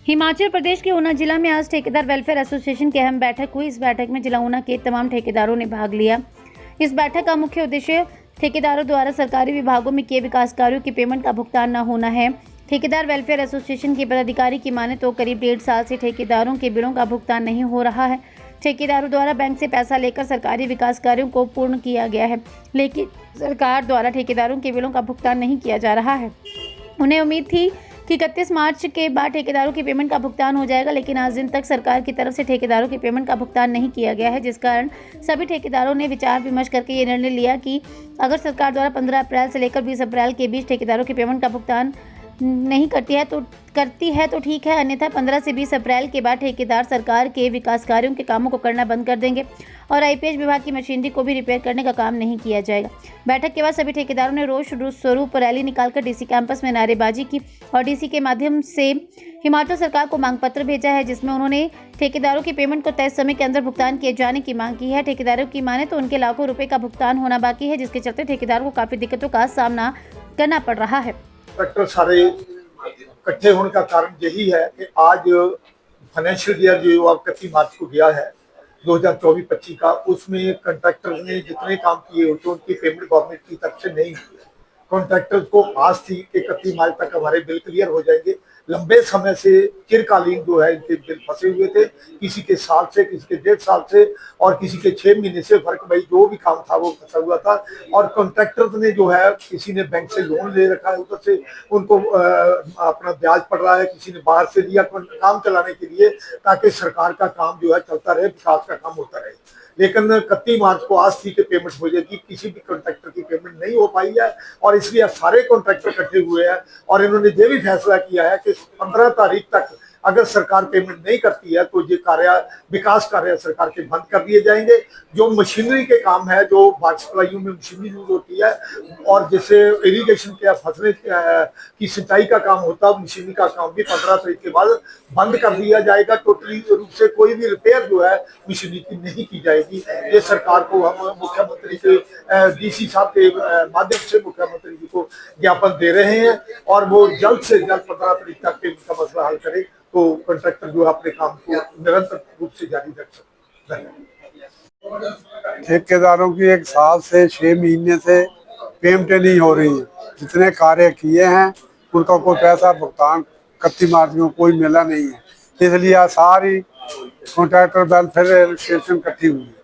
हिमाचल प्रदेश के ऊना जिला में आज ठेकेदार वेलफेयर एसोसिएशन की अहम बैठक हुई। इस बैठक में जिला ऊना के तमाम ठेकेदारों ने भाग लिया। इस बैठक का मुख्य उद्देश्य ठेकेदारों द्वारा सरकारी विभागों में किए विकास कार्यों की पेमेंट का भुगतान न होना है। ठेकेदार वेलफेयर एसोसिएशन के पदाधिकारी की माने तो करीब 1.5 साल से ठेकेदारों के बिलों का भुगतान नहीं हो रहा है। ठेकेदारों द्वारा बैंक से पैसा लेकर सरकारी विकास कार्यों को पूर्ण किया गया है, लेकिन सरकार द्वारा ठेकेदारों के बिलों का भुगतान नहीं किया जा रहा है। उन्हें उम्मीद थी कि 31 मार्च के बाद ठेकेदारों की पेमेंट का भुगतान हो जाएगा, लेकिन आज दिन तक सरकार की तरफ से ठेकेदारों की पेमेंट का भुगतान नहीं किया गया है, जिस कारण सभी ठेकेदारों ने विचार विमर्श करके ये निर्णय लिया कि अगर सरकार द्वारा 15 अप्रैल से लेकर 20 अप्रैल के बीच ठेकेदारों की पेमेंट का भुगतान नहीं करती है तो ठीक है, अन्यथा 15 से 20 अप्रैल के बाद ठेकेदार सरकार के विकास कार्यों के कामों को करना बंद कर देंगे और आईपीएच विभाग की मशीनरी को भी रिपेयर करने का काम नहीं किया जाएगा। बैठक के बाद सभी ठेकेदारों ने रोष स्वरूप रैली निकालकर डीसी कैंपस में नारेबाजी की और डीसी के माध्यम से हिमाचल सरकार को मांग पत्र भेजा है, जिसमें उन्होंने ठेकेदारों की पेमेंट को तय समय के अंदर भुगतान किए जाने की मांग की है। ठेकेदारों की माने तो उनके लाखों रुपए का भुगतान होना बाकी है, जिसके चलते ठेकेदारों को काफ़ी दिक्कतों का सामना करना पड़ रहा है। कंट्रैक्टर सारे इकट्ठे होने का कारण यही है कि आज फाइनेंशियल ईयर जो अब 31 मार्च को गया है 2024-25 का, उसमें कंट्रैक्टर ने जितने काम किए होते उनकी पेमेंट गवर्नमेंट की तरफ से नहीं हुई है। कॉन्ट्रैक्टर्स को आस थी कि 31 मार्च तक हमारे बिल क्लियर हो जाएंगे। लंबे समय से चिरकालीन जो है इनके बिल फंसे हुए थे, किसी के साल से, किसी के 1.5 साल से और किसी के 6 महीने से, फर्क भाई जो भी काम था वो फंसा हुआ था। और कॉन्ट्रैक्टर्स ने जो है, किसी ने बैंक से लोन ले रखा है, उधर से उनको अपना ब्याज पड़ रहा है, किसी ने बाहर से लिया काम चलाने के लिए, ताकि सरकार का काम जो है चलता रहे, विकास का काम होता रहे। लेकिन 31 मार्च को आज थी कि पेमेंट हो जाएगी, किसी भी कॉन्ट्रैक्टर की पेमेंट नहीं हो पाई है और इसलिए सारे कॉन्ट्रैक्टर इकट्ठे हुए हैं और इन्होंने ये भी फैसला किया है कि 15 तारीख तक अगर सरकार पेमेंट नहीं करती है तो ये विकास कार्य सरकार के बंद कर दिए जाएंगे। जो मशीनरी के काम है, जो वाटर सप्लाइयों में मशीनरी यूज होती है और जैसे इरिगेशन के फसलें की सिंचाई का काम होता है, मशीनरी का काम भी 15 तारीख के बाद बंद कर दिया जाएगा। टोटली रूप से कोई भी रिपेयर जो है मशीनरी की नहीं की जाएगी। ये सरकार को हम मुख्यमंत्री के डीसी साहब के माध्यम से मुख्यमंत्री जी को ज्ञापन दे रहे हैं और वो जल्द से जल्द 15 तारीख तक पेमेंट का मसला हल करे तो कॉन्ट्रैक्टर जो है अपने काम को निरंतर रूप से जारी रख सकते हैं। ठेकेदारों की 1 साल से 6 महीने से पेमेंटें नहीं हो रही है। जितने कार्य किए हैं उनका कोई पैसा भुगतान 31 मार्च को कोई मिला नहीं है, इसलिए सारी कॉन्ट्रैक्टर वेलफेयर एसोसिएशन इकट्ठी हुई है।